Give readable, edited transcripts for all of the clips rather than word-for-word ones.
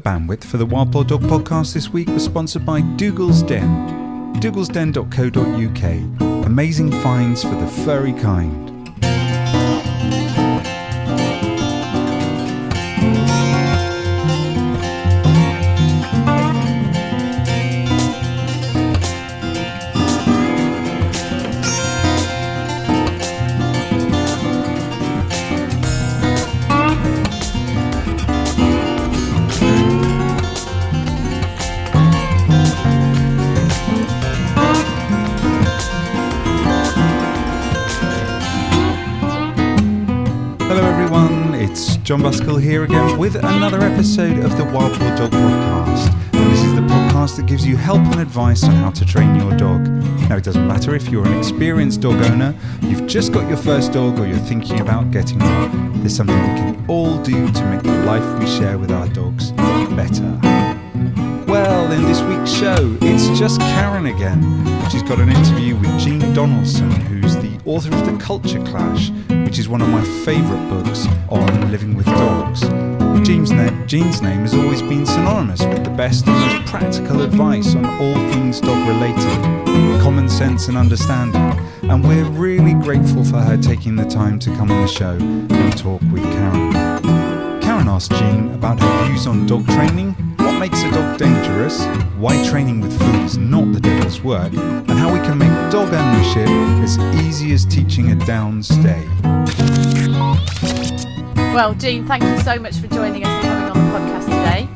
The bandwidth for the Wild Boar Dog podcast this week was sponsored by Dougal's Den. dougalsden.co.uk. Amazing finds for the furry kind. John Buskell here again with another episode of the Wild Boar Dog podcast. And this is the podcast that gives you help and advice on how to train your dog. Now, it doesn't matter if you're an experienced dog owner, you've just got your first dog, or you're thinking about getting one. There's something we can all do to make the life we share with our dogs better. Well, in this week's show, it's just Karen again. She's got an interview with Jean Donaldson, who's the author of The Culture Clash, which is one of my favourite books on living with dogs. Jean's name has always been synonymous with the best and most practical advice on all things dog related, common sense and understanding, and we're really grateful for her taking the time to come on the show and talk with Karen. Karen asked Jean about her views on dog training, what makes a dog dangerous, why training with food is not the devil's work, and how we can make dog ownership as easy as teaching a down stay. Well, Jean, thank you so much for joining us and coming on the podcast today.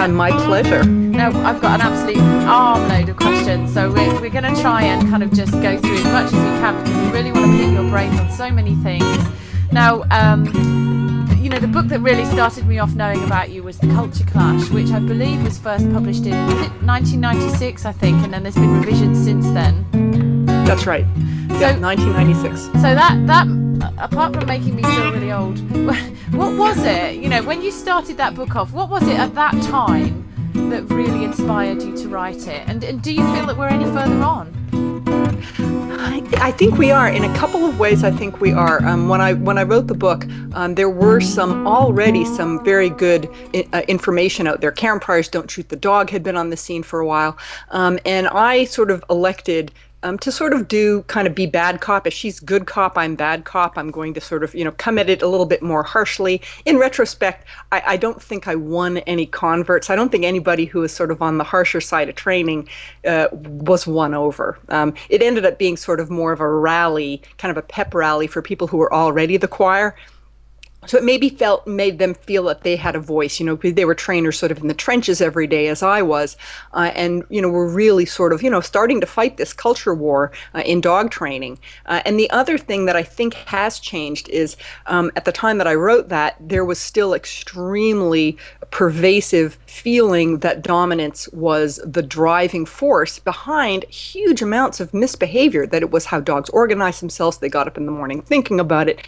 My pleasure. Now, I've got an absolute armload of questions, so we're going to try and kind of just go through as much as we can, because we really want to pick your brains on so many things. Now, the book that really started me off knowing about you was The Culture Clash, which I believe was first published in 1996, I think, and then there's been revisions since then. That's right. Yeah, 1996. So that apart from making me feel really old, what was it? When you started that book off, what was it at that time that really inspired you to write it? And do you feel that we're any further on? I think we are. In a couple of ways, I think we are. When I wrote the book, there were some very good information out there. Karen Pryor's Don't Shoot the Dog had been on the scene for a while. And I sort of elected to sort of be bad cop. If she's good cop, I'm bad cop. I'm going to sort of, come at it a little bit more harshly. In retrospect, I don't think I won any converts. I don't think anybody who was sort of on the harsher side of training was won over. It ended up being sort of more of a rally, kind of a pep rally for people who were already the choir. So it made them feel that they had a voice, because they were trainers sort of in the trenches every day, as I was, and were really sort of, starting to fight this culture war in dog training. And the other thing that I think has changed is at the time that I wrote that, there was still extremely pervasive feeling that dominance was the driving force behind huge amounts of misbehavior, that it was how dogs organized themselves. They got up in the morning thinking about it.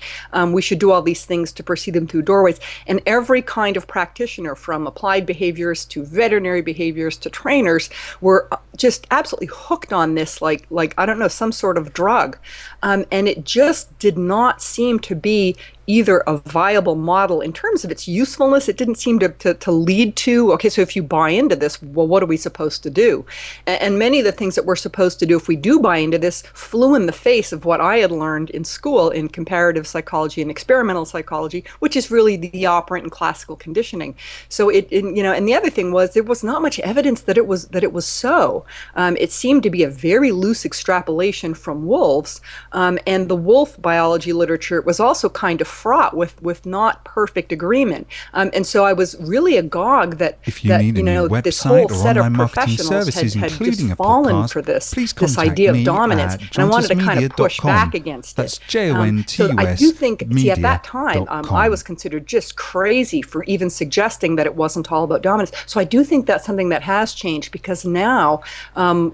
We should do all these things to perceive them through doorways. And every kind of practitioner, from applied behaviorists to veterinary behaviorists to trainers, were just absolutely hooked on this, like I don't know, some sort of drug. And it just did not seem to be either a viable model in terms of its usefulness. It didn't seem to lead to, okay, so if you buy into this, well, what are we supposed to do? And many of the things that we're supposed to do, if we do buy into this, flew in the face of what I had learned in school in comparative psychology and experimental psychology, which is really the operant and classical conditioning. So and the other thing was, there was not much evidence that it was so. It seemed to be a very loose extrapolation from wolves, and the wolf biology literature was also kind of fraught with not perfect agreement. And so I was really agog that this whole set of professionals had just fallen for this idea of dominance. And I wanted to kind of push back against it. That's JONTUS So I do think, at that time, I was considered just crazy for even suggesting that it wasn't all about dominance. So I do think that's something that has changed, because now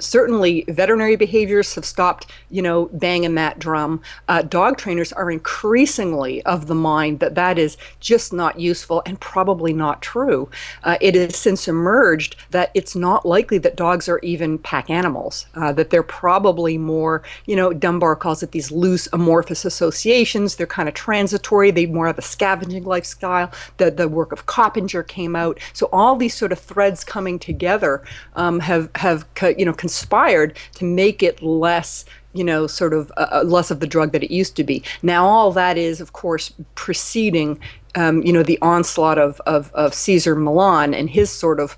certainly veterinary behaviorists have stopped, banging that drum. Dog trainers are increasingly of the mind that is just not useful and probably not true. It has since emerged that it's not likely that dogs are even pack animals, that they're probably more, Dunbar calls it these loose amorphous associations. They're kind of transitory. They more have a scavenging lifestyle. The work of Coppinger came out. So all these sort of threads coming together have conspired to make it less less of the drug that it used to be. Now, all that is, of course, preceding, the onslaught of Cesar Millan and his sort of,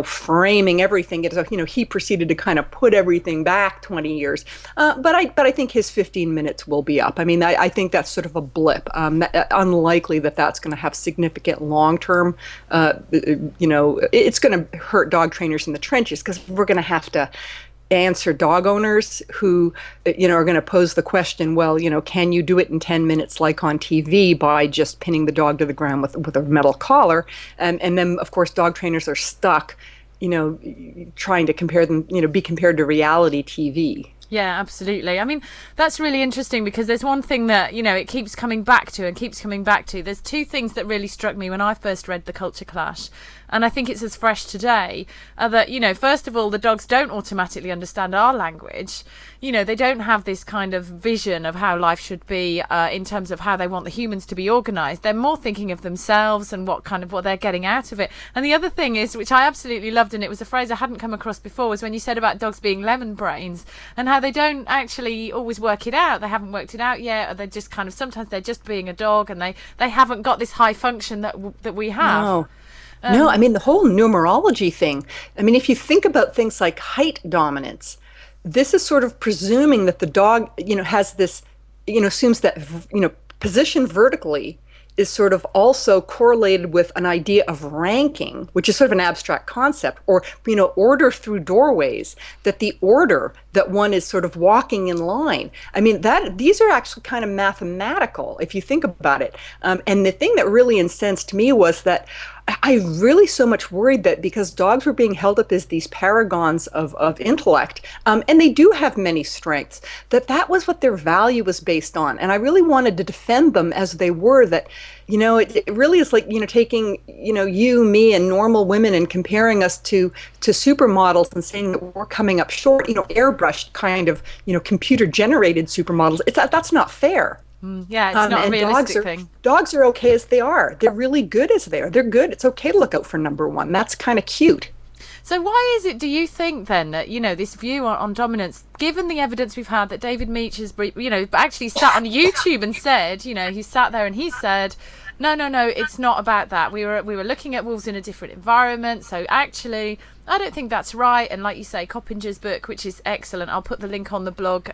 framing everything. He proceeded to kind of put everything back 20 years. But I think his 15 minutes will be up. I mean, I think that's sort of a blip. Unlikely that that's going to have significant long-term, it's going to hurt dog trainers in the trenches, because we're going to have to answer dog owners who are going to pose the question, well, can you do it in 10 minutes like on TV by just pinning the dog to the ground with a metal collar? And then, of course, dog trainers are stuck, trying to compare them, be compared to reality TV. Yeah, absolutely. I mean, that's really interesting, because there's one thing that, it keeps coming back to. There's two things that really struck me when I first read The Culture Clash, and I think it's as fresh today, that, first of all, the dogs don't automatically understand our language. They don't have this kind of vision of how life should be in terms of how they want the humans to be organised. They're more thinking of themselves and what they're getting out of it. And the other thing is, which I absolutely loved, and it was a phrase I hadn't come across before, was when you said about dogs being lemon brains, and how they don't actually always work it out. They haven't worked it out yet, or they're just sometimes they're just being a dog, and they haven't got this high function that we have. No, I mean, the whole numerology thing. I mean, if you think about things like height dominance, this is sort of presuming that the dog, has this, assumes that, position vertically is sort of also correlated with an idea of ranking, which is sort of an abstract concept, or, order through doorways, that the order that one is sort of walking in line. I mean, these are actually kind of mathematical, if you think about it. And the thing that really incensed me was that I really so much worried that because dogs were being held up as these paragons of intellect, and they do have many strengths, that was what their value was based on. And I really wanted to defend them as they were, that, it really is like, taking, you, me, and normal women and comparing us to supermodels and saying that we're coming up short, airbrushed kind of, computer generated supermodels. That's not fair. Yeah, it's not a realistic thing. Dogs are okay as they are. They're really good as they are. They're good. It's okay to look out for number one. That's kind of cute. So why is it, do you think then, that, this view on dominance, given the evidence we've had that David Meach has, actually sat on YouTube and said, he sat there and he said, no, it's not about that. We were looking at wolves in a different environment. So actually, I don't think that's right. And like you say, Coppinger's book, which is excellent, I'll put the link on the blog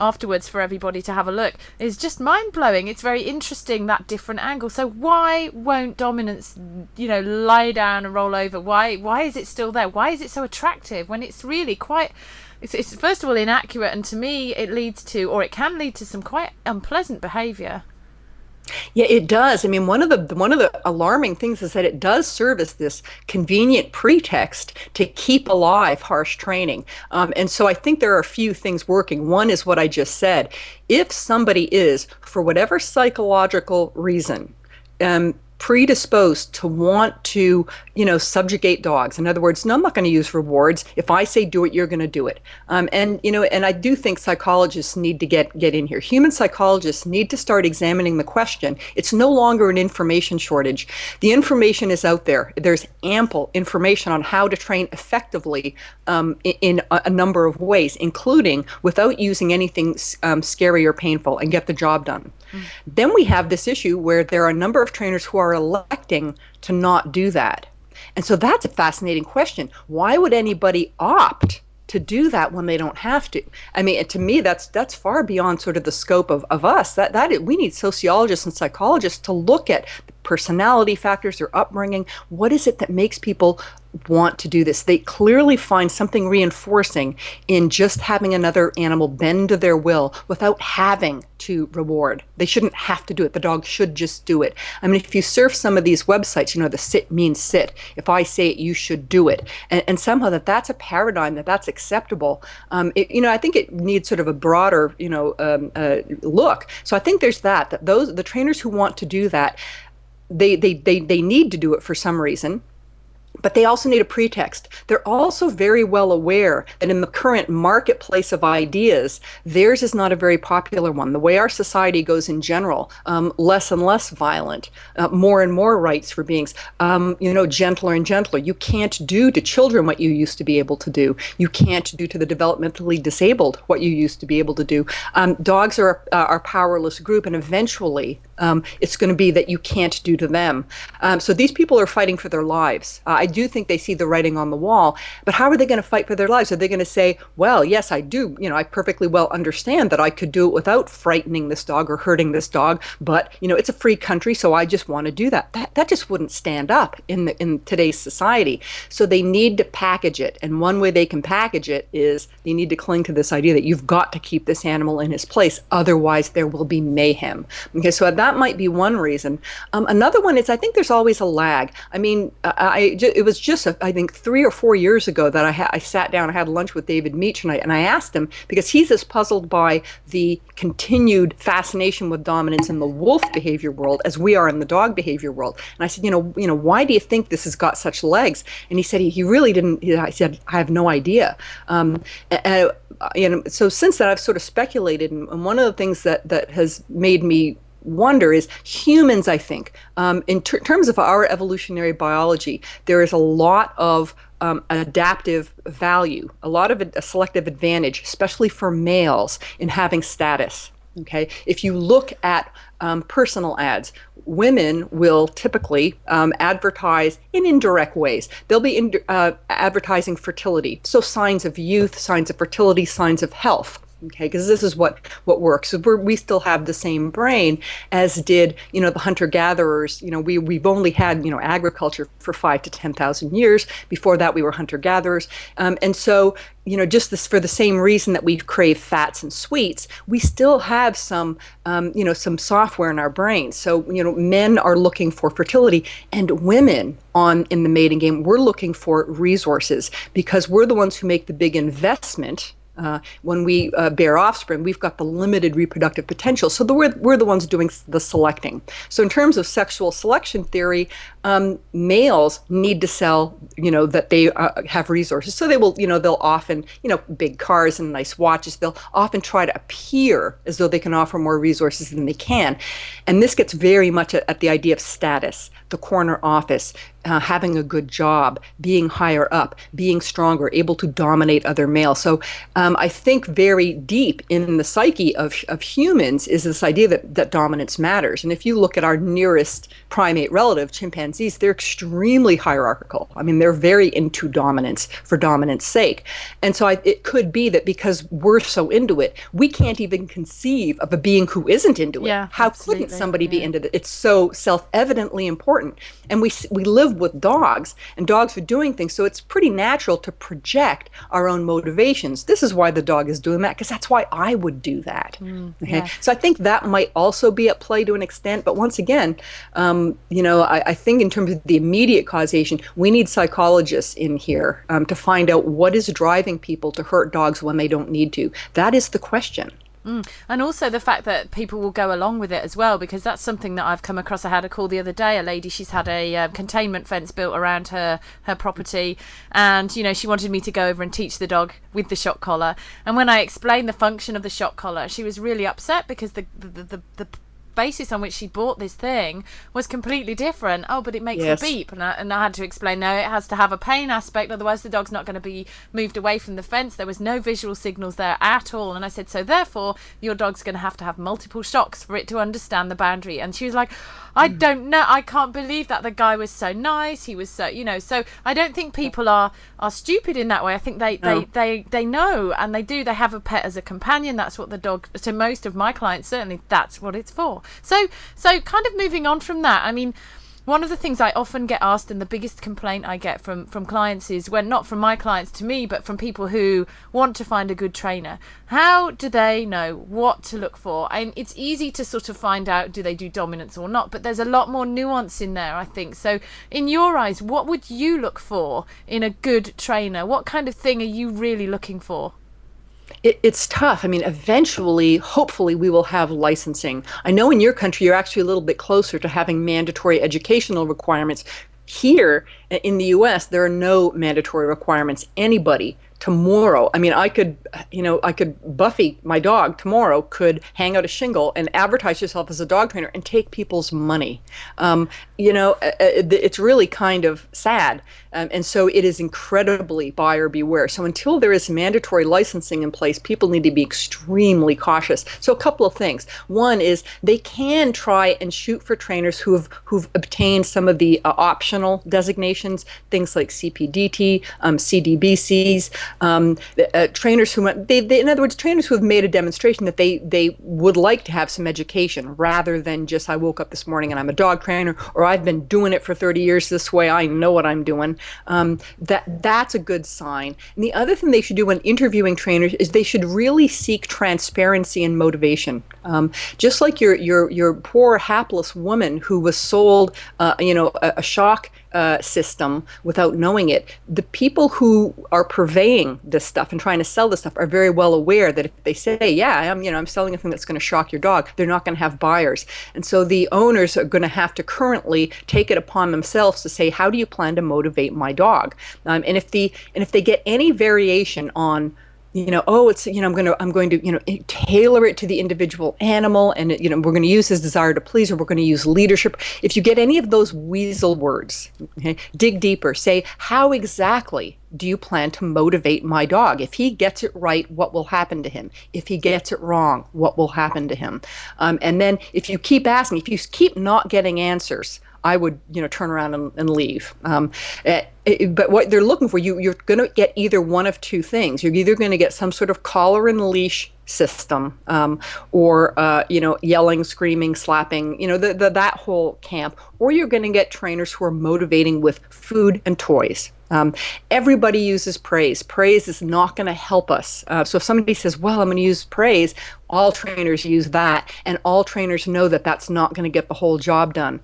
afterwards for everybody to have a look, is just mind-blowing. It's very interesting, that different angle. So why won't dominance, lie down and roll over? Why is it still there? Why is it so attractive when it's really quite, it's first of all inaccurate, and to me it can lead to some quite unpleasant behaviour. Yeah, it does. I mean, one of the alarming things is that it does serve as this convenient pretext to keep alive harsh training. And so I think there are a few things working. One is what I just said. If somebody is, for whatever psychological reason, predisposed to want to, subjugate dogs. In other words, no, I'm not going to use rewards. If I say do it, you're going to do it. And I do think psychologists need to get in here. Human psychologists need to start examining the question. It's no longer an information shortage. The information is out there. There's ample information on how to train effectively in a number of ways, including without using anything scary or painful, and get the job done. Then we have this issue where there are a number of trainers who are electing to not do that. And so that's a fascinating question. Why would anybody opt to do that when they don't have to? I mean, to me, that's far beyond sort of the scope of us. That we need sociologists and psychologists to look at personality factors, their upbringing. What is it that makes people want to do this? They clearly find something reinforcing in just having another animal bend to their will without having to reward. They shouldn't have to do it. The dog should just do it. I mean, if you surf some of these websites, the sit means sit. If I say it, you should do it. And somehow that's a paradigm, that's acceptable. I think it needs sort of a broader, look. So I think there's that the trainers who want to do that, they need to do it for some reason. But they also need a pretext. They're also very well aware that in the current marketplace of ideas, theirs is not a very popular one. The way our society goes in general, less and less violent, more and more rights for beings, gentler and gentler. You can't do to children what you used to be able to do. You can't do to the developmentally disabled what you used to be able to do. Dogs are a powerless group, and eventually it's going to be that you can't do to them. So these people are fighting for their lives. I do think they see the writing on the wall, but how are they going to fight for their lives? Are they going to say, well, yes, I do. I perfectly well understand that I could do it without frightening this dog or hurting this dog, but, it's a free country, so I just want to do that. That just wouldn't stand up in today's society. So they need to package it. And one way they can package it is they need to cling to this idea that you've got to keep this animal in his place. Otherwise, there will be mayhem. Okay, so that might be one reason. Another one is I think there's always a lag. I mean, it was just, I think, 3 or 4 years ago that I sat down, I had lunch with David Meach, and I asked him, because he's as puzzled by the continued fascination with dominance in the wolf behavior world as we are in the dog behavior world. And I said, why do you think this has got such legs? And he said he really didn't. I said, I have no idea. So since then, I've sort of speculated, and one of the things that has made me wonder is humans, I think, in terms of our evolutionary biology, there is a lot of adaptive value, a lot of a selective advantage, especially for males, in having status. Okay, if you look at personal ads, women will typically advertise in indirect ways. They'll be advertising fertility, so signs of youth, signs of fertility, signs of health. Okay, because this is what works. So we still have the same brain as did, the hunter-gatherers. We've only had, agriculture for 5,000 to 10,000 years. Before that, we were hunter-gatherers. And so, just this for the same reason that we crave fats and sweets, we still have some software in our brains. So, men are looking for fertility, and women in the mating game, we're looking for resources, because we're the ones who make the big investment. When we bear offspring, we've got the limited reproductive potential. So we're the ones doing the selecting. So in terms of sexual selection theory, males need to sell, that they have resources. So they will, they'll often, big cars and nice watches, they'll often try to appear as though they can offer more resources than they can. And this gets very much at the idea of status, the corner office, having a good job, being higher up, being stronger, able to dominate other males. So I think very deep in the psyche of humans is this idea that dominance matters. And if you look at our nearest primate relative, chimpanzees, they're extremely hierarchical. I mean, they're very into dominance for dominance sake. And so it could be that because we're so into it, we can't even conceive of a being who isn't into it. Yeah, How absolutely. couldn't somebody be into it? It's so self-evidently important. And we live with dogs, and dogs are doing things, so it's pretty natural to project our own motivations. This is why the dog is doing that, because that's why I would do that. Okay, yeah. so I think that might also be at play to an extent. But once again, I think in terms of the immediate causation, we need psychologists in here to find out what is driving people to hurt dogs when they don't need to. That is the question. And also the fact that people will go along with it as well, because that's something that I've come across. I had a call the other day, a lady, she's had a containment fence built around her property, and she wanted me to go over and teach the dog with the shock collar. And when I explained the function of the shock collar, she was really upset, because the basis on which she bought this thing was completely different. Oh, but it makes a beep, and I had to explain, no, it has to have a pain aspect, otherwise the dog's not going to be moved away from the fence. There was no visual signals there at all. And I said, so therefore your dog's going to have multiple shocks for it to understand the boundary. And she was like, I don't know, I can't believe that. The guy was so nice, he was so, so I don't think people are stupid in that way. I think they know, and they have a pet as a companion. That's what the dog, to most of my clients certainly, that's what it's for. So kind of moving on from that, I mean, one of the things I often get asked, and the biggest complaint I get from clients is, when not from my clients to me, but from people who want to find a good trainer, how do they know what to look for? And it's easy to sort of find out, do they do dominance or not, but there's a lot more nuance in there, I think. So in your eyes, what would you look for in a good trainer? What kind of thing are you really looking for? It's tough. I mean, eventually, hopefully, we will have licensing. I know in your country, you're actually a little bit closer to having mandatory educational requirements. Here in the US, there are no mandatory requirements. Anybody tomorrow, I mean, I could Buffy, my dog, tomorrow could hang out a shingle and advertise yourself as a dog trainer and take people's money. It's really kind of sad. And so it is incredibly buyer beware. So until there is mandatory licensing in place, people need to be extremely cautious. So a couple of things. One is they can try and shoot for trainers who've obtained some of the optional designations, things like CPDT, CDBCs, trainers who, in other words, trainers who have made a demonstration that they would like to have some education rather than just, I woke up this morning and I'm a dog trainer, or I've been doing it for 30 years this way, I know what I'm doing. That's a good sign. And the other thing they should do when interviewing trainers is they should really seek transparency and motivation. Just like your poor hapless woman who was sold a shock system without knowing it. The people who are purveying this stuff and trying to sell this stuff are very well aware that if they say, yeah, I'm selling a thing that's going to shock your dog, they're not going to have buyers. And so the owners are going to have to currently take it upon themselves to say, how do you plan to motivate my dog? And if they get any variation on, I'm going to tailor it to the individual animal, and we're going to use his desire to please, or we're going to use leadership. If you get any of those weasel words, okay, dig deeper. Say, how exactly do you plan to motivate my dog? If he gets it right, what will happen to him? If he gets it wrong, what will happen to him? And then if you keep asking, if you keep not getting answers, I would, turn around and leave. But what they're looking for, you're going to get either one of two things. You're either going to get some sort of collar and leash system, or yelling, screaming, slapping, that whole camp, or you're going to get trainers who are motivating with food and toys. Everybody uses praise. Praise is not going to help us. So if somebody says, well, I'm going to use praise, all trainers use that, and all trainers know that that's not going to get the whole job done.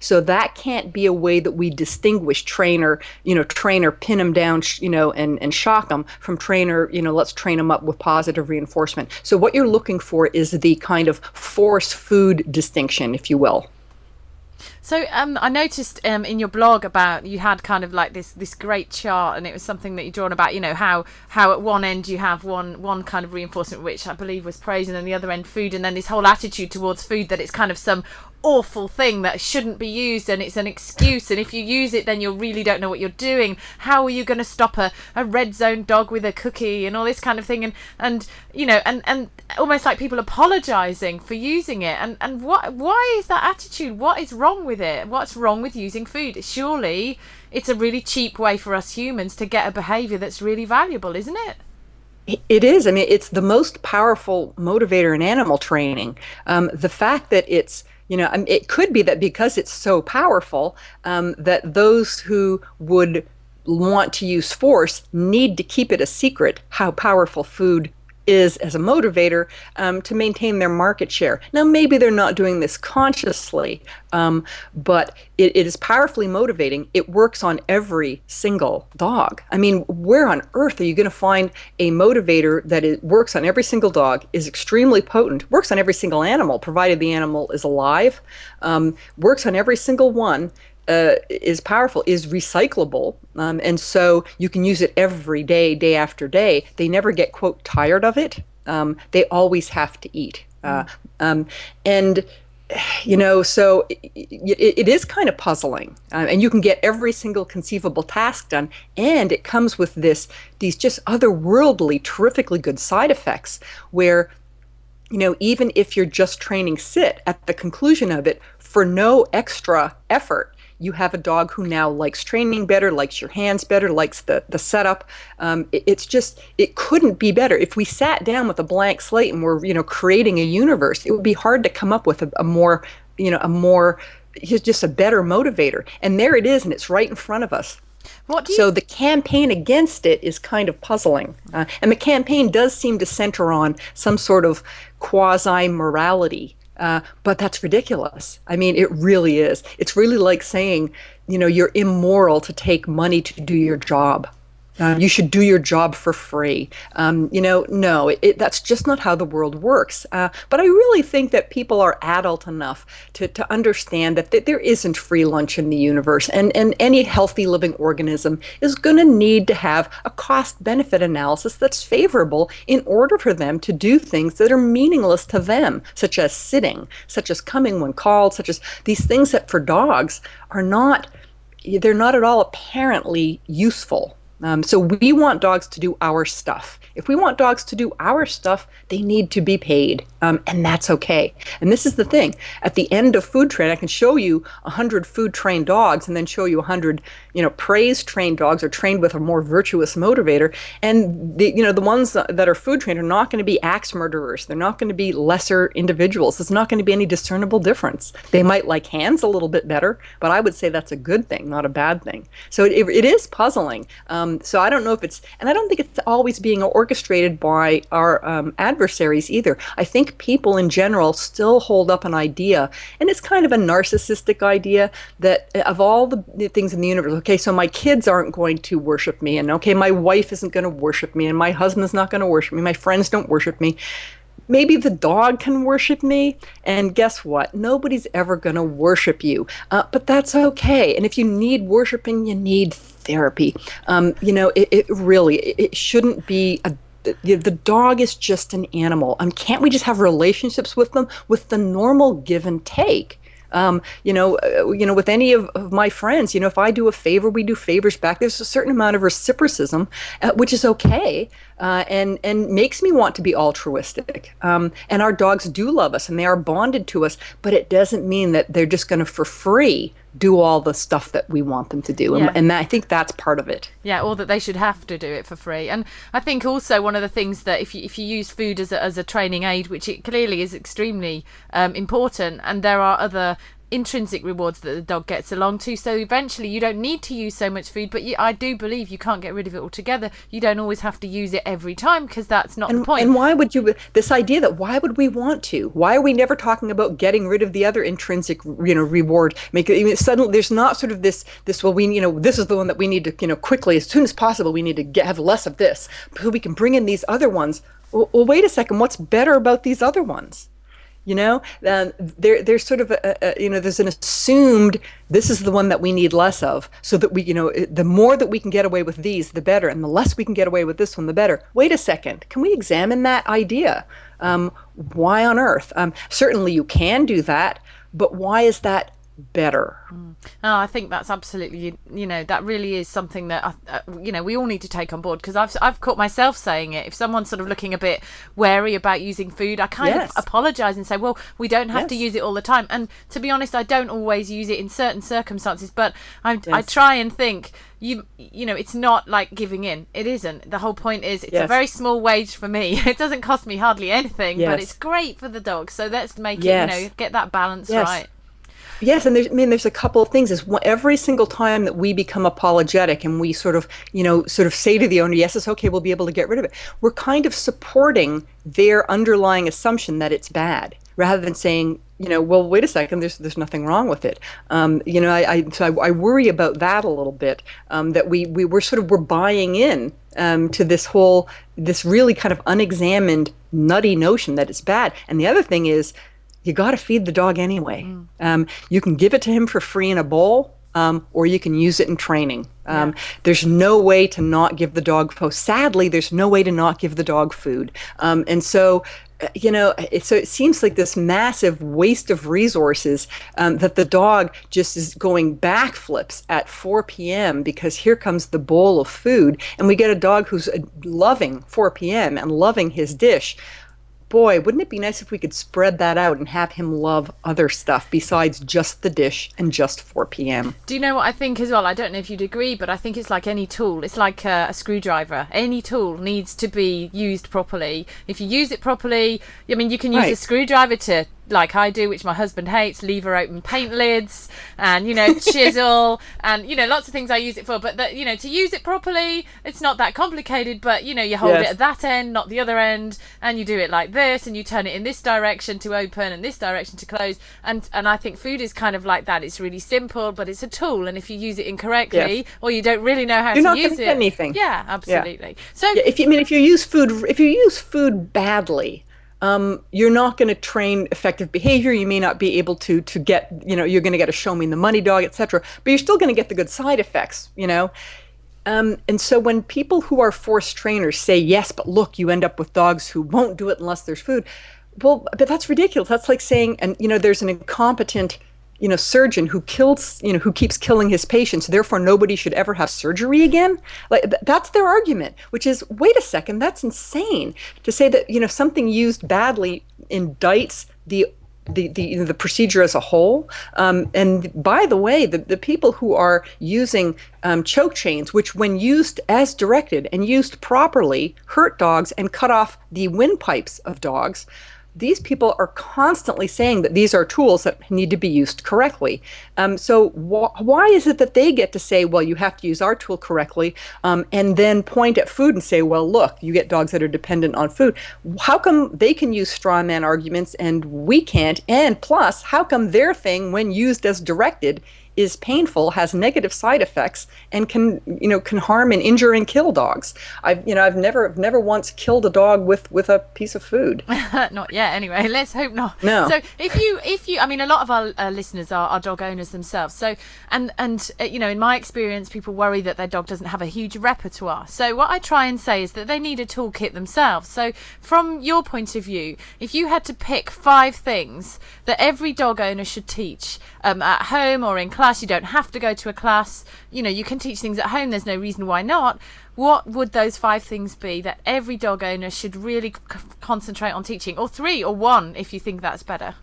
So that can't be a way that we distinguish trainer, pin them down, and shock them, from trainer, let's train them up with positive reinforcement. So what you're looking for is the kind of force food distinction, if you will. So I noticed in your blog about, you had kind of like this great chart, and it was something that you'd drawn about, how at one end you have one kind of reinforcement, which I believe was praise, and then the other end food, and then this whole attitude towards food that it's kind of some awful thing that shouldn't be used, and it's an excuse, and if you use it then you really don't know what you're doing. How are you going to stop a red zone dog with a cookie and all this kind of thing, and almost like people apologizing for using it, and why is that attitude? What is wrong with it? What's wrong with using food? Surely it's a really cheap way for us humans to get a behavior that's really valuable, isn't it? It is. I mean, it's the most powerful motivator in animal training. The fact that it's, it could be that because it's so powerful, that those who would want to use force need to keep it a secret how powerful food is as a motivator, to maintain their market share. Now, maybe they're not doing this consciously, but it is powerfully motivating. It works on every single dog. I mean, where on earth are you going to find a motivator that works on every single dog, is extremely potent, works on every single animal, provided the animal is alive, works on every single one, is powerful, is recyclable, and so you can use it every day, day after day. They never get, quote, tired of it. They always have to eat. So it is kind of puzzling, and you can get every single conceivable task done, and it comes with these just otherworldly, terrifically good side effects where, even if you're just training sit, at the conclusion of it, for no extra effort, you have a dog who now likes training better, likes your hands better, likes the setup. It couldn't be better. If we sat down with a blank slate and we're, creating a universe, it would be hard to come up with a more he's just a better motivator. And there it is, and it's right in front of us. So the campaign against it is kind of puzzling. And the campaign does seem to center on some sort of quasi-morality. But that's ridiculous. I mean, it really is. It's really like saying, you're immoral to take money to do your job. You should do your job for free. No, that's just not how the world works. But I really think that people are adult enough to understand that there isn't free lunch in the universe. And any healthy living organism is going to need to have a cost-benefit analysis that's favorable in order for them to do things that are meaningless to them, such as sitting, such as coming when called, such as these things that for dogs they're not at all apparently useful. So we want dogs to do our stuff. If we want dogs to do our stuff, they need to be paid, and that's okay. And this is the thing. At the end of food train, I can show you 100 food-trained dogs and then show you 100, praise-trained dogs or trained with a more virtuous motivator. And the ones that are food-trained are not going to be axe murderers. They're not going to be lesser individuals. There's not going to be any discernible difference. They might like hands a little bit better, but I would say that's a good thing, not a bad thing. So it is puzzling. So I don't know if and I don't think it's always being orchestrated by our adversaries either. I think people in general still hold up an idea, and it's kind of a narcissistic idea that of all the things in the universe, okay, so my kids aren't going to worship me, and okay, my wife isn't going to worship me, and my husband's not going to worship me, my friends don't worship me. Maybe the dog can worship me, and guess what? Nobody's ever going to worship you, but that's okay. And if you need worshiping, you need therapy. It shouldn't be the dog is just an animal. Can't we just have relationships with them with the normal give and take? With any of my friends, if I do a favor, we do favors back. There's a certain amount of reciprocism, which is okay, and makes me want to be altruistic. And our dogs do love us, and they are bonded to us, but it doesn't mean that they're just going to, for free, do all the stuff that we want them to do. Yeah. And I think that's part of it. Yeah, or that they should have to do it for free. And I think also one of the things that if you use food as a training aid, which it clearly is extremely important, and there are other intrinsic rewards that the dog gets along to, so eventually you don't need to use so much food, but I do believe you can't get rid of it altogether. You don't always have to use it every time, because that's not the point. And why would you, this idea that why would we want to? Why are we never talking about getting rid of the other intrinsic reward? Suddenly there's not sort of this well, we this is the one that we need to quickly, as soon as possible, we need to have less of this so we can bring in these other ones. Well, wait a second, what's better about these other ones? There's sort of there's an assumed this is the one that we need less of, so that we, the more that we can get away with these, the better, and the less we can get away with this one, the better. Wait a second, can we examine that idea? Why on earth? Certainly you can do that, but why is that better? I think that's absolutely, that really is something that we all need to take on board, because I've caught myself saying it. If someone's sort of looking a bit wary about using food, I kind of apologize and say, well, we don't have to use it all the time. And to be honest, I don't always use it in certain circumstances, but I try and think it's not like giving in. It isn't. The whole point is it's a very small wage for me. It doesn't cost me hardly anything, but it's great for the dog. So let's make it, get that balance right. Yes, and there's a couple of things. Every single time that we become apologetic and we sort of say to the owner, yes, it's okay, we'll be able to get rid of it, we're kind of supporting their underlying assumption that it's bad, rather than saying, well, wait a second, there's nothing wrong with it. I worry about that a little bit, that we're buying in to this really kind of unexamined, nutty notion that it's bad. And the other thing is, you got to feed the dog anyway. You can give it to him for free in a bowl, or you can use it in training. There's no way to not give the dog food. Sadly, there's no way to not give the dog food. And so, it seems like this massive waste of resources, that the dog just is going backflips at 4 p.m. because here comes the bowl of food, and we get a dog who's loving 4 p.m. and loving his dish. Boy, wouldn't it be nice if we could spread that out and have him love other stuff besides just the dish and just 4 p.m. Do you know what I think as well? I don't know if you'd agree, but I think it's like any tool. It's like a screwdriver. Any tool needs to be used properly. If you use it properly, you can use a screwdriver to like I do, which my husband hates, lever open paint lids, and, you know, chisel, and, you know, lots of things I use it for. But, you know, to use it properly, it's not that complicated, but, you know, you hold it at that end, not the other end, and you do it like this, and you turn it in this direction to open and this direction to close. And I think food is kind of like that. It's really simple, but it's a tool, and if you use it incorrectly, or you don't really know how to use it, you're not going to get anything. Yeah, absolutely. Yeah. So if you use food badly, you're not going to train effective behavior. You may not be able to get, you know, you're going to get a show me the money dog, etc. But you're still going to get the good side effects, you know. And so when people who are forced trainers say, yes, but look, you end up with dogs who won't do it unless there's food. Well, but that's ridiculous. That's like saying, and, you know, there's an incompetent, you know, surgeon who keeps killing his patients, therefore nobody should ever have surgery again. Like that's their argument, which is, wait a second, that's insane to say that, you know, something used badly indicts the procedure as a whole. And by the way, the people who are using choke chains, which when used as directed and used properly, hurt dogs and cut off the windpipes of dogs, these people are constantly saying that these are tools that need to be used correctly. So why is it that they get to say, well, you have to use our tool correctly, and then point at food and say, well, look, you get dogs that are dependent on food. How come they can use straw man arguments and we can't? And plus, how come their thing, when used as directed, is painful, has negative side effects, and can harm and injure and kill dogs? I've never once killed a dog with a piece of food. Not yet, anyway. Let's hope not. No. So if you, I mean, a lot of our listeners are dog owners themselves. So and you know, in my experience, people worry that their dog doesn't have a huge repertoire. So what I try and say is that they need a toolkit themselves. So from your point of view, if you had to pick 5 things that every dog owner should teach at home or in class, you don't have to go to a class, you know, you can teach things at home, there's no reason why not. What would those 5 things be that every dog owner should really concentrate on teaching? Or 3 or 1 if you think that's better.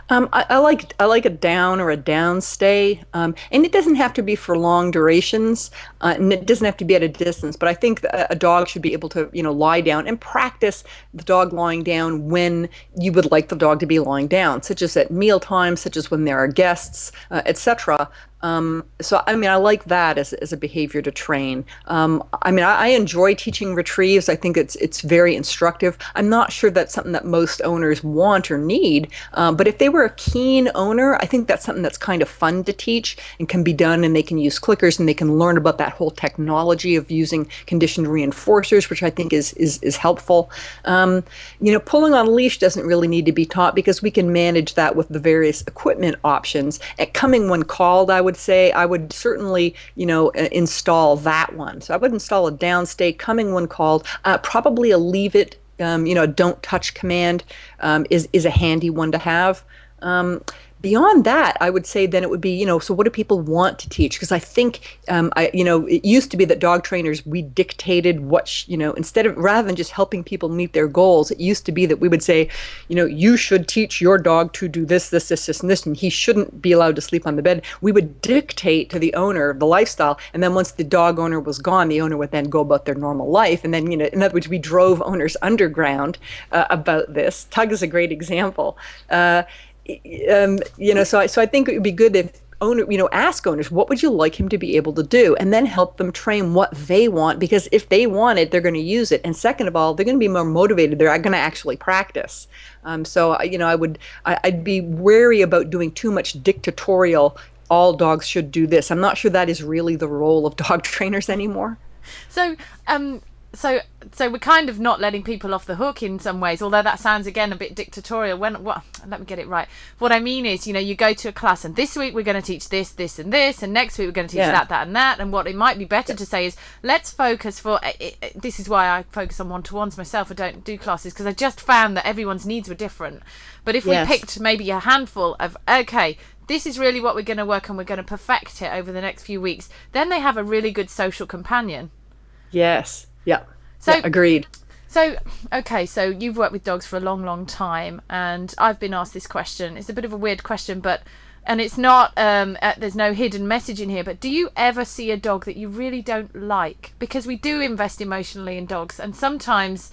I like a down or a downstay, and it doesn't have to be for long durations, and it doesn't have to be at a distance. But I think a dog should be able to, you know, lie down and practice the dog lying down when you would like the dog to be lying down, such as at mealtime, such as when there are guests, etc. So, I mean, I like that as a behavior to train. I mean, I enjoy teaching retrieves. I think it's very instructive. I'm not sure that's something that most owners want or need, but if they were a keen owner, I think that's something that's kind of fun to teach and can be done, and they can use clickers and they can learn about that whole technology of using conditioned reinforcers, which I think is helpful. You know, pulling on a leash doesn't really need to be taught because we can manage that with the various equipment options. At coming when called, I would say I would certainly, you know, install that one. So I would install a downstay, coming when called, probably a leave it, you know, don't touch command is a handy one to have. Beyond that, I would say then it would be, you know, so what do people want to teach? Because I think, you know, it used to be that dog trainers, we dictated what, you know, rather than just helping people meet their goals, it used to be that we would say, you know, you should teach your dog to do this, this, this, this, and this, and he shouldn't be allowed to sleep on the bed. We would dictate to the owner the lifestyle, and then once the dog owner was gone, the owner would then go about their normal life. And then, you know, in other words, we drove owners underground about this. Tug is a great example. You know, so I think it would be good if ask owners, what would you like him to be able to do, and then help them train what they want, because if they want it, they're going to use it. And second of all, they're going to be more motivated. They're going to actually practice. So, you know, I'd be wary about doing too much dictatorial, all dogs should do this. I'm not sure that is really the role of dog trainers anymore. So we're kind of not letting people off the hook in some ways, although that sounds again a bit dictatorial. Let me get it right. What I mean is, you know, you go to a class and this week we're going to teach this, this, and this, and next week we're going to teach that, and that. And what it might be better to say is, let's focus this is why I focus on one-to-ones myself. I don't do classes because I just found that everyone's needs were different. But if we picked maybe a handful of, okay, this is really what we're going to work on, we're going to perfect it over the next few weeks, then they have a really good social companion. Yes. Yeah. So agreed. So, okay, so you've worked with dogs for a long, long time, and I've been asked this question. It's a bit of a weird question, and it's not, there's no hidden message in here, but do you ever see a dog that you really don't like? Because we do invest emotionally in dogs, and sometimes,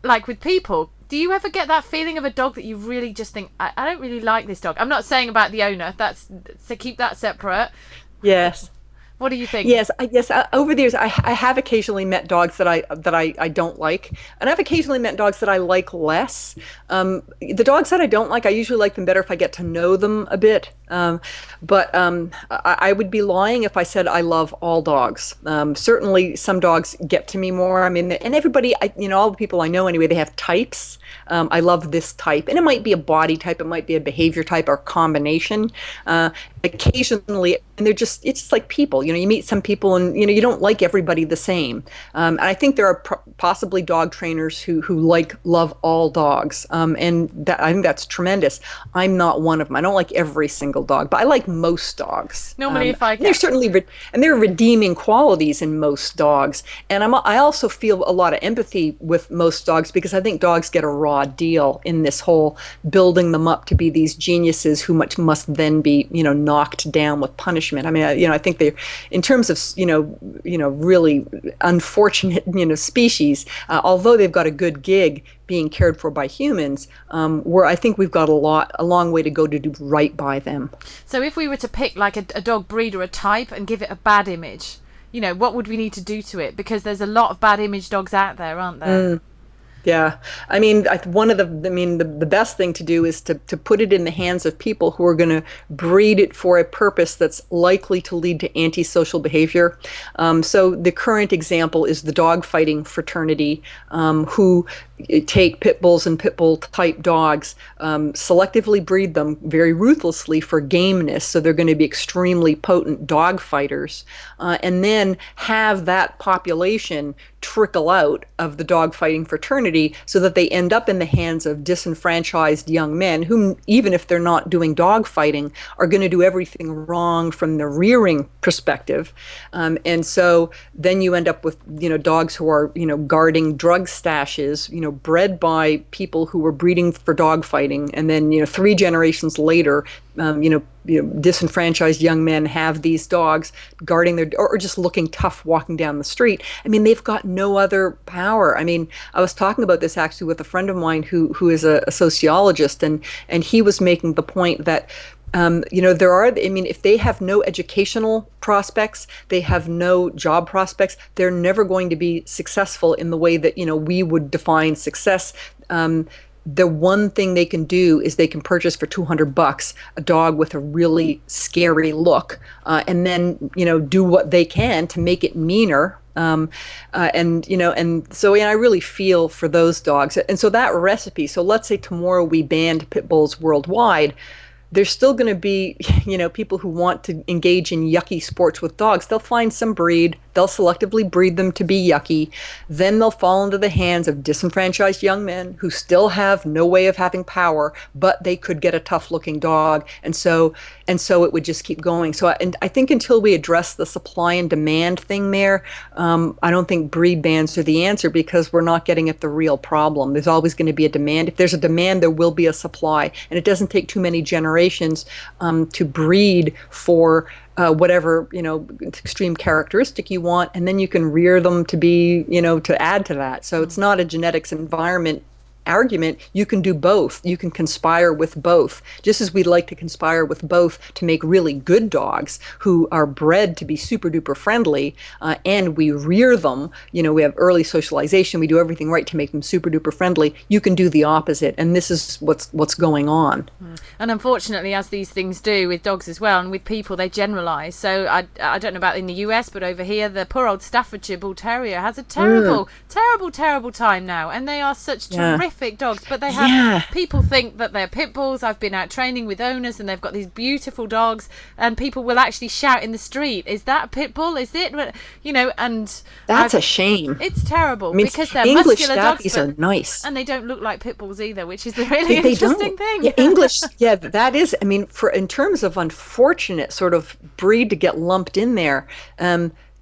like with people, Do you ever get that feeling of a dog that you really just think, I don't really like this dog? I'm not saying about the owner. So keep that separate. Yes. What do you think? Yes, over the years, I have occasionally met dogs that I don't like, and I've occasionally met dogs that I like less. The dogs that I don't like, I usually like them better if I get to know them a bit. But I would be lying if I said I love all dogs. Certainly, some dogs get to me more. I mean, and everybody, all the people I know anyway, they have types. I love this type, and it might be a body type, it might be a behavior type, or a combination. Occasionally, and it's just like people. You meet some people, and you don't like everybody the same. And I think there are possibly dog trainers who love all dogs, and I think that's tremendous. I'm not one of them. I don't like every single dog, but I like most dogs. Normally, if I can. There's certainly and there are redeeming qualities in most dogs, and I also feel a lot of empathy with most dogs because I think dogs get a raw deal in this whole building them up to be these geniuses who must then be knocked down with punishment. I mean, I think they're, in terms of really unfortunate species, although they've got a good gig being cared for by humans, where I think we've got a long way to go to do right by them. So if we were to pick like a dog breed or a type and give it a bad image, what would we need to do to it? Because there's a lot of bad image dogs out there, aren't there? Yeah, I mean, the best thing to do is to put it in the hands of people who are going to breed it for a purpose that's likely to lead to antisocial behavior. So the current example is the dog fighting fraternity, who take pit bulls and pit bull type dogs, selectively breed them very ruthlessly for gameness. So they're going to be extremely potent dog fighters, and then have that population trickle out of the dog fighting fraternity so that they end up in the hands of disenfranchised young men whom, even if they're not doing dog fighting, are going to do everything wrong from the rearing perspective. And so then you end up with, dogs who are, guarding drug stashes, bred by people who were breeding for dog fighting. And then, 3 generations later, disenfranchised young men have these dogs guarding their, or just looking tough walking down the street. I mean, they've got no other power. I mean, I was talking about this actually with a friend of mine who is a sociologist, and he was making the point that if they have no educational prospects, they have no job prospects, they're never going to be successful in the way that, we would define success. The one thing they can do is they can purchase for $200 a dog with a really scary look, and then, do what they can to make it meaner. And so I really feel for those dogs. And so that recipe, so let's say tomorrow we banned pit bulls worldwide, there's still going to be, people who want to engage in yucky sports with dogs. They'll find some breed, they'll selectively breed them to be yucky, then they'll fall into the hands of disenfranchised young men who still have no way of having power, but they could get a tough-looking dog, and so it would just keep going. So I think until we address the supply and demand thing there, I don't think breed bans are the answer, because we're not getting at the real problem. There's always going to be a demand. If there's a demand, there will be a supply, and it doesn't take too many generations to breed for whatever extreme characteristic you want, and then you can rear them to be to add to that. So it's not a genetics environment argument. You can do both. You can conspire with both, just as we'd like to conspire with both to make really good dogs who are bred to be super duper friendly, and we rear them. We have early socialization. We do everything right to make them super duper friendly. You can do the opposite, and this is what's going on. And unfortunately, as these things do with dogs as well, and with people, they generalise. So I don't know about in the US, but over here, the poor old Staffordshire Bull Terrier has a terrible time now, and they are such terrific dogs, but they have people think that they're pit bulls. I've been out training with owners, and they've got these beautiful dogs, and people will actually shout in the street, "Is that a pit bull? Is it?" And that's a shame. It's terrible, because they're English muscular dogs, are nice, and they don't look like pit bulls either, which is the really interesting thing. Yeah, English, that is. I mean, in terms of unfortunate sort of breed to get lumped in there,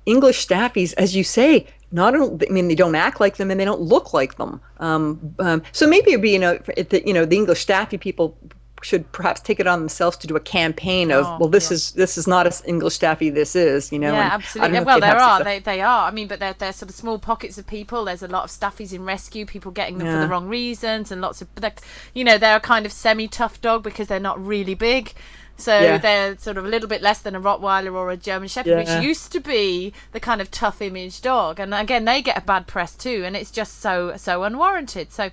English Staffies, as you say, they don't act like them and they don't look like them. So maybe it'd be, the English Staffy people should perhaps take it on themselves to do a campaign of, well, this is not an English Staffy, this is, you know. Yeah, and absolutely. Well, there are. They are. I mean, but they're sort of small pockets of people. There's a lot of staffies in rescue, people getting them for the wrong reasons, and lots of, you know, they're a kind of semi-tough dog because they're not really big. So they're sort of a little bit less than a Rottweiler or a German Shepherd, which used to be the kind of tough image dog. And again, they get a bad press too, and it's just so unwarranted. So,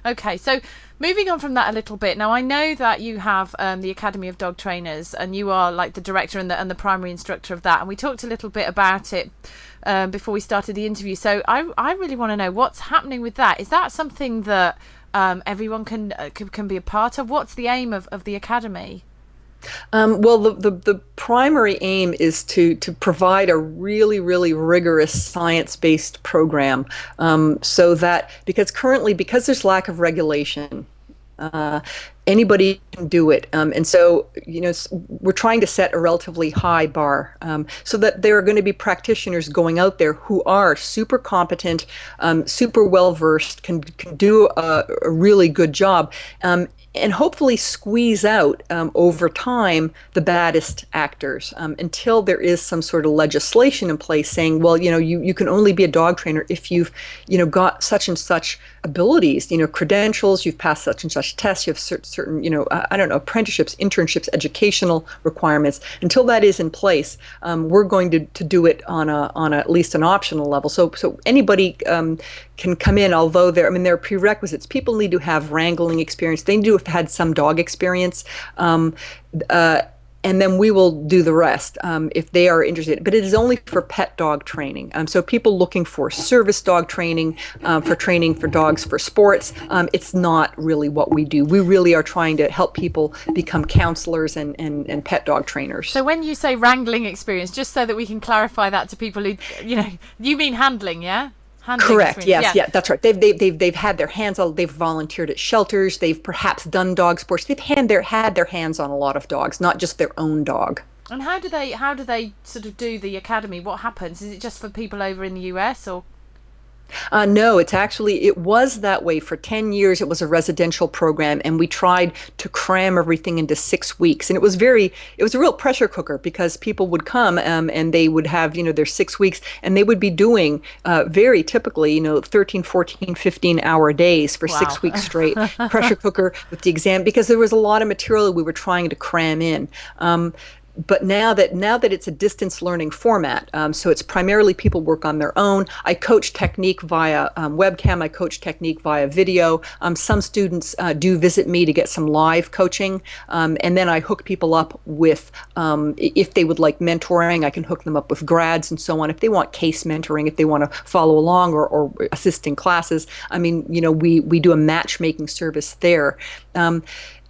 okay, so moving on from that a little bit. Now, I know that you have the Academy of Dog Trainers, and you are like the director and the primary instructor of that. And we talked a little bit about it before we started the interview. So I really want to know what's happening with that. Is that something that everyone can be a part of? What's the aim of the Academy? Well, the primary aim is to provide a really, really rigorous science-based program, so that because there's lack of regulation, anybody can do it. And so, you know, we're trying to set a relatively high bar, so that there are going to be practitioners going out there who are super competent, super well-versed, can do a really good job. And hopefully squeeze out over time the baddest actors, until there is some sort of legislation in place saying, well, you know, you can only be a dog trainer if you've, you know, got such and such abilities, you know, credentials, you've passed such and such tests, you have certain, you know, I don't know, apprenticeships, internships, educational requirements. Until that is in place, we're going to do it on at least an optional level. So anybody can come in, although there are prerequisites. People need to have wrangling experience. They need to have had some dog experience. And then we will do the rest if they are interested. But it is only for pet dog training. So people looking for service dog training, for training for dogs for sports, it's not really what we do. We really are trying to help people become counselors and pet dog trainers. So when you say wrangling experience, just so that we can clarify that to people who, you know, you mean handling, yeah? Correct. Yes. Yeah. That's right. They've had their hands on. They've volunteered at shelters. They've perhaps done dog sports. They've had their hands on a lot of dogs, not just their own dog. And how do they sort of do the academy? What happens? Is it just for people over in the US or? No, it was that way for 10 years. It was a residential program, and we tried to cram everything into 6 weeks. And it was a real pressure cooker, because people would come and they would have, you know, their 6 weeks, and they would be doing very typically, you know, 13, 14, 15-hour days for 6 weeks straight. Pressure cooker with the exam, because there was a lot of material we were trying to cram in. But now that it's a distance learning format, so it's primarily people work on their own. I coach technique via webcam. I coach technique via video. Some students do visit me to get some live coaching, and then I hook people up with, if they would like mentoring, I can hook them up with grads and so on. If they want case mentoring, if they want to follow along or assist in classes, I mean, you know, we do a matchmaking service there.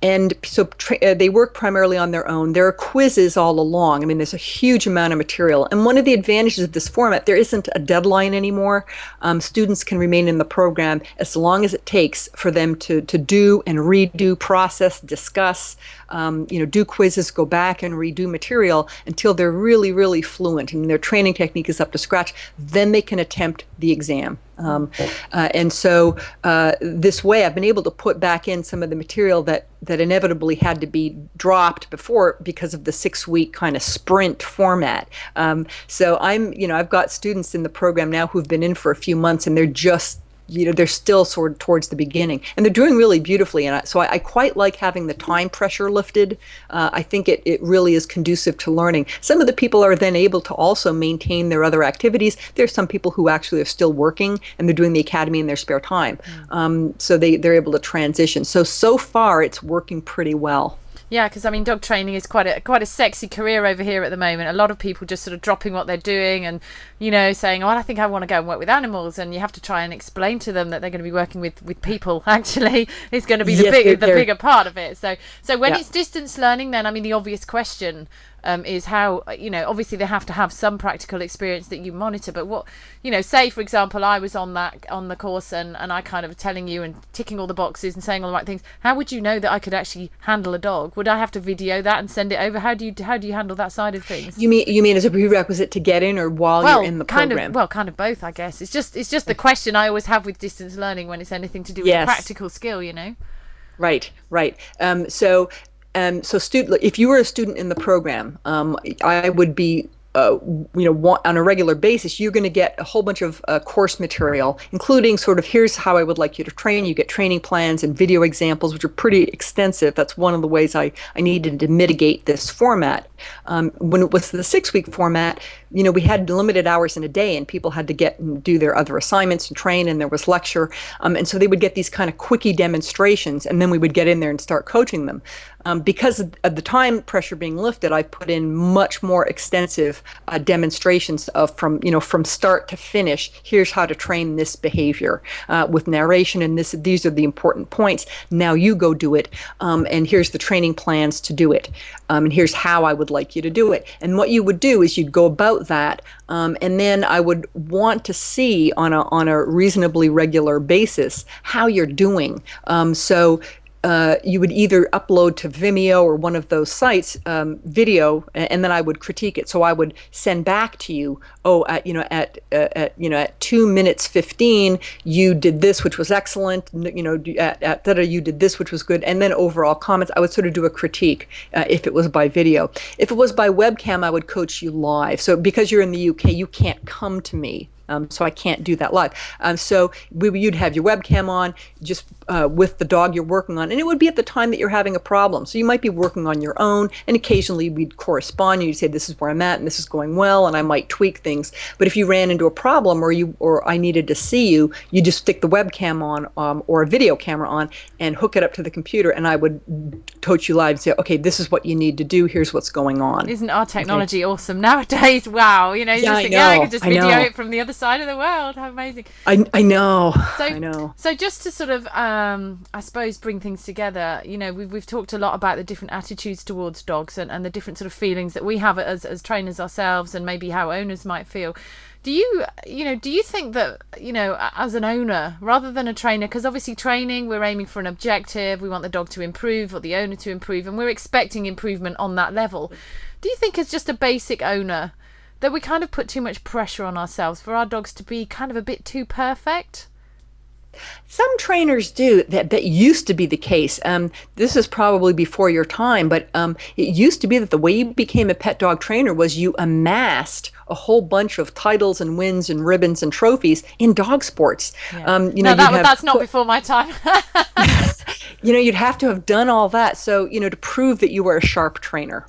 And so they work primarily on their own. There are quizzes all along. I mean, there's a huge amount of material. And one of the advantages of this format, there isn't a deadline anymore. Students can remain in the program as long as it takes for them to do and redo, process, discuss, you know, do quizzes, go back and redo material until they're really, really fluent and their training technique is up to scratch. Then they can attempt the exam. And so this way I've been able to put back in some of the material that inevitably had to be dropped before because of the 6-week kind of sprint format. So I've got students in the program now who've been in for a few months, and they're just, you know, they're still sort of towards the beginning, and they're doing really beautifully. And so I quite like having the time pressure lifted. I think it really is conducive to learning. Some of the people are then able to also maintain their other activities. There's some people who actually are still working, and they're doing the academy in their spare time. So they're able to transition. So far it's working pretty well. Yeah, because I mean, dog training is quite a sexy career over here at the moment. A lot of people just sort of dropping what they're doing and, you know, saying, "Oh, I think I want to go and work with animals." And you have to try and explain to them that they're going to be working with people. Actually, is going to be the bigger part of it. So when it's distance learning, then I mean, the obvious question is how, you know, obviously they have to have some practical experience that you monitor, but what, you know, say for example I was on the course and I kind of telling you and ticking all the boxes and saying all the right things, how would you know that I could actually handle a dog? Would I have to video that and send it over? How do you handle that side of things? You mean as a prerequisite to get in, or while you're in the program? Kind of both, I guess. It's just the question I always have with distance learning when it's anything to do with a practical skill, you know. Right. So student, if you were a student in the program, I would be, on a regular basis, you're going to get a whole bunch of course material, including sort of here's how I would like you to train. You get training plans and video examples, which are pretty extensive. That's one of the ways I needed to mitigate this format. When it was the 6-week format, we had limited hours in a day, and people had to get and do their other assignments and train, and there was lecture. And so they would get these kind of quickie demonstrations, and then we would get in there and start coaching them. Because of the time pressure being lifted, I put in much more extensive demonstrations of from start to finish. Here's how to train this behavior with narration, and these are the important points. Now you go do it, and here's the training plans to do it, and here's how I would like you to do it. And what you would do is you'd go about that, and then I would want to see on a reasonably regular basis how you're doing. You would either upload to Vimeo or one of those sites video, and then I would critique it. So I would send back to you, at 2 minutes 15, you did this, which was excellent. You did this, which was good, and then overall comments. I would sort of do a critique if it was by video. If it was by webcam, I would coach you live. So because you're in the UK, you can't come to me. So I can't do that live. So you'd have your webcam on just with the dog you're working on, and it would be at the time that you're having a problem. So you might be working on your own, and occasionally we'd correspond. You'd say, this is where I'm at, and this is going well, and I might tweak things. But if you ran into a problem or I needed to see you, you just stick the webcam on or a video camera on and hook it up to the computer, and I would coach you live and say, okay, this is what you need to do. Here's what's going on. Isn't our technology awesome nowadays? Wow. I could just video it from the other side of the world. How amazing. I know. So just to sort of I suppose bring things together, we've talked a lot about the different attitudes towards dogs and the different sort of feelings that we have as trainers ourselves, and maybe how owners might feel. Do you think that, as an owner rather than a trainer, because obviously training, we're aiming for an objective, we want the dog to improve or the owner to improve, and we're expecting improvement on that level. Do you think as just a basic owner that we kind of put too much pressure on ourselves for our dogs to be kind of a bit too perfect? Some trainers do. That used to be the case. This is probably before your time, but it used to be that the way you became a pet dog trainer was you amassed a whole bunch of titles and wins and ribbons and trophies in dog sports. Yeah. That's not before my time. You'd have to have done all that. So, to prove that you were a sharp trainer.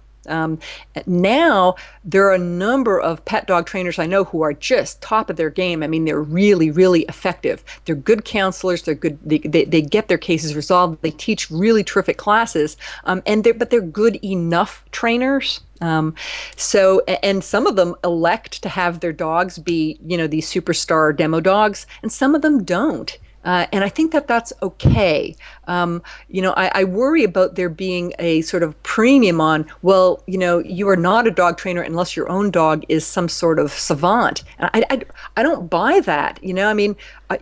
Now there are a number of pet dog trainers I know who are just top of their game. I mean, they're really, really effective. They're good counselors. They're good. They get their cases resolved. They teach really terrific classes. But they're good enough trainers. And some of them elect to have their dogs be, these superstar demo dogs, and some of them don't. And I think that that's okay. I worry about there being a sort of premium on, you are not a dog trainer unless your own dog is some sort of savant. And I don't buy that.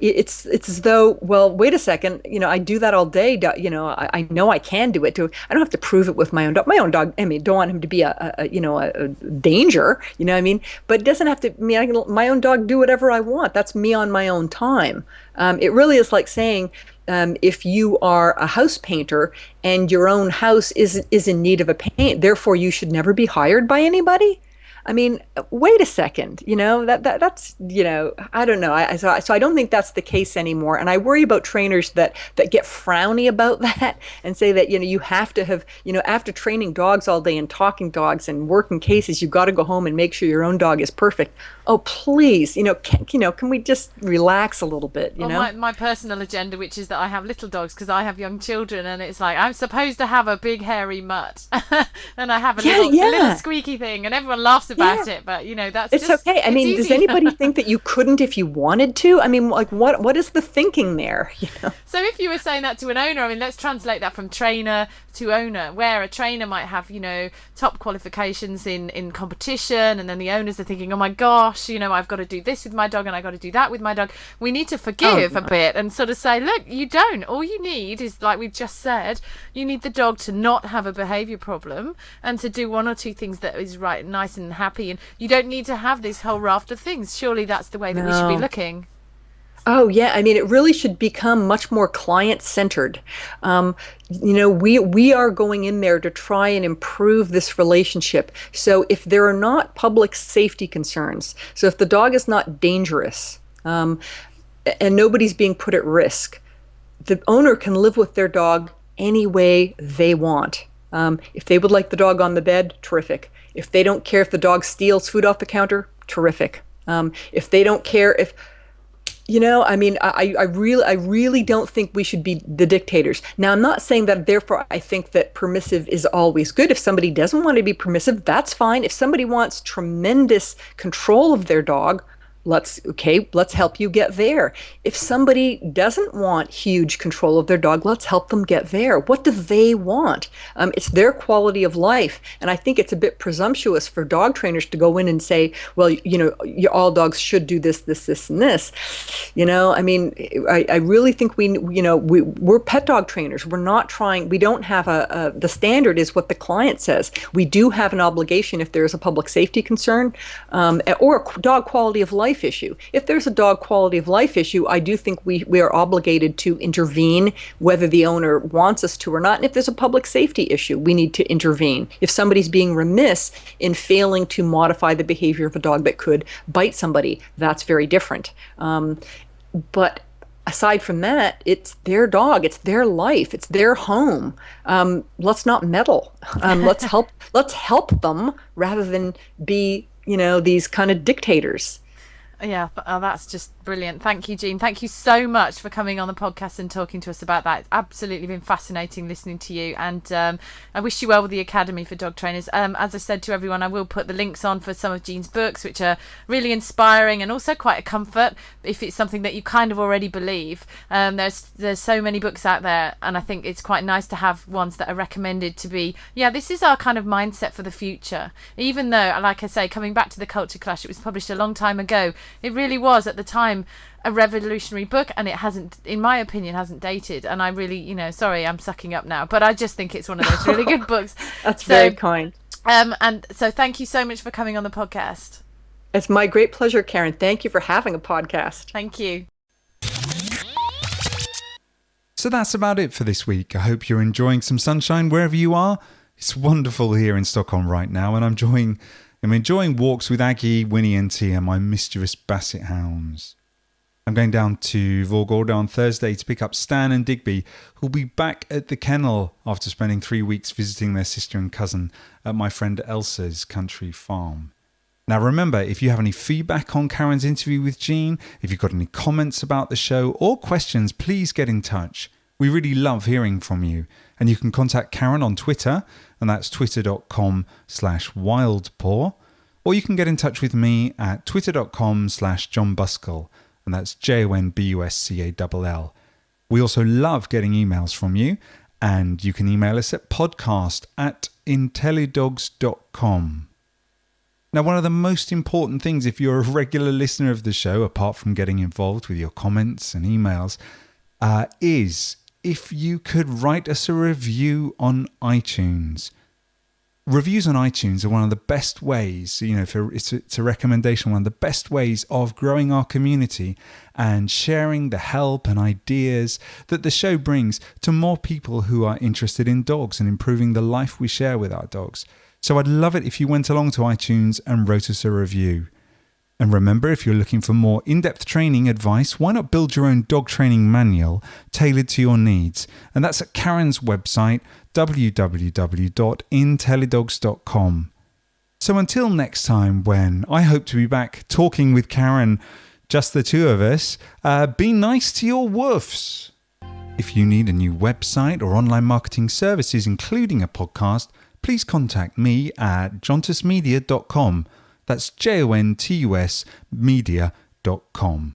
It's as though, wait a second, I do that all day. I know I can do it too. I don't have to prove it with my own dog. My own dog, don't want him to be a danger, but it doesn't have to, I can let my own dog do whatever I want. That's me on my own time. It really is like saying, if you are a house painter and your own house is in need of a paint, therefore you should never be hired by anybody. Wait a second, that's, I don't know. So I don't think that's the case anymore. And I worry about trainers that get frowny about that and say that, you have to have, after training dogs all day and talking dogs and working cases, you've got to go home and make sure your own dog is perfect. Oh, please, can we just relax a little bit, Well, my personal agenda, which is that I have little dogs because I have young children, and it's like, I'm supposed to have a big hairy mutt and I have a little squeaky thing, and everyone laughs about it, but it's okay. Does anybody think that you couldn't if you wanted to? What is the thinking there? So if you were saying that to an owner, let's translate that from trainer to owner, where a trainer might have top qualifications in competition, and then the owners are thinking, oh my gosh, I've got to do this with my dog and I've got to do that with my dog. We need to forgive a bit and sort of say, look, you don't. All you need is, like we've just said, you need the dog to not have a behaviour problem and to do one or two things that is right, nice and happy, and you don't need to have this whole raft of things. Surely that's the way that we should be looking. Oh yeah, I mean, it really should become much more client-centered. We are going in there to try and improve this relationship. So if there are not public safety concerns, so if the dog is not dangerous, and nobody's being put at risk, the owner can live with their dog any way they want. If they would like the dog on the bed, terrific. If they don't care if the dog steals food off the counter, terrific. If they don't care if I mean, I really don't think we should be the dictators. Now, I'm not saying that, therefore, I think that permissive is always good. If somebody doesn't want to be permissive, that's fine. If somebody wants tremendous control of their dog, let's help you get there. If somebody doesn't want huge control of their dog, let's help them get there. What do they want? It's their quality of life. And I think it's a bit presumptuous for dog trainers to go in and say, well, all dogs should do this, this, this, and this. I mean, I really think we're pet dog trainers. We're not trying, we don't have the standard is what the client says. We do have an obligation if there's a public safety concern, or a dog quality of life issue. If there's a dog quality of life issue, I do think we are obligated to intervene, whether the owner wants us to or not. And if there's a public safety issue, we need to intervene. If somebody's being remiss in failing to modify the behavior of a dog that could bite somebody, that's very different. But aside from that, it's their dog, it's their life, it's their home. Let's not meddle. Let's help them rather than be, these kind of dictators. Yeah, that's just brilliant. Thank you, Jean. Thank you so much for coming on the podcast and talking to us about that. It's absolutely been fascinating listening to you, and I wish you well with the Academy for Dog Trainers. As I said to everyone, I will put the links on for some of Jean's books, which are really inspiring and also quite a comfort if it's something that you kind of already believe. There's so many books out there, and I think it's quite nice to have ones that are recommended to be, this is our kind of mindset for the future. Even though, like I say, coming back to the Culture Clash, it was published a long time ago. It really was at the time a revolutionary book, and it hasn't, in my opinion, hasn't dated. And I really, sorry, I'm sucking up now, but I just think it's one of those really good books. That's very kind. And so thank you so much for coming on the podcast. It's my great pleasure, Karen. Thank you for having a podcast. Thank you. So that's about it for this week. I hope you're enjoying some sunshine wherever you are. It's wonderful here in Stockholm right now, and I'm enjoying walks with Aggie, Winnie and Tia, my mischievous basset hounds. I'm going down to Vårgårda on Thursday to pick up Stan and Digby, who'll be back at the kennel after spending 3 weeks visiting their sister and cousin at my friend Elsa's country farm. Now remember, if you have any feedback on Karen's interview with Jean, if you've got any comments about the show or questions, please get in touch. We really love hearing from you. And you can contact Karen on Twitter, and that's twitter.com/wildpaw. Or you can get in touch with me at twitter.com/John Buskell, and that's JONBUSCALL. We also love getting emails from you, and you can email us at podcast@intellidogs.com. Now, one of the most important things if you're a regular listener of the show, apart from getting involved with your comments and emails, is if you could write us a review on iTunes. Reviews on iTunes are one of the best ways, it's a recommendation, one of the best ways of growing our community and sharing the help and ideas that the show brings to more people who are interested in dogs and improving the life we share with our dogs. So I'd love it if you went along to iTunes and wrote us a review. And remember, if you're looking for more in-depth training advice, why not build your own dog training manual tailored to your needs? And that's at Karen's website, www.intellidogs.com. So until next time, when I hope to be back talking with Karen, just the two of us, be nice to your woofs. If you need a new website or online marketing services, including a podcast, please contact me at jontusmedia.com. That's JONTUS media.com.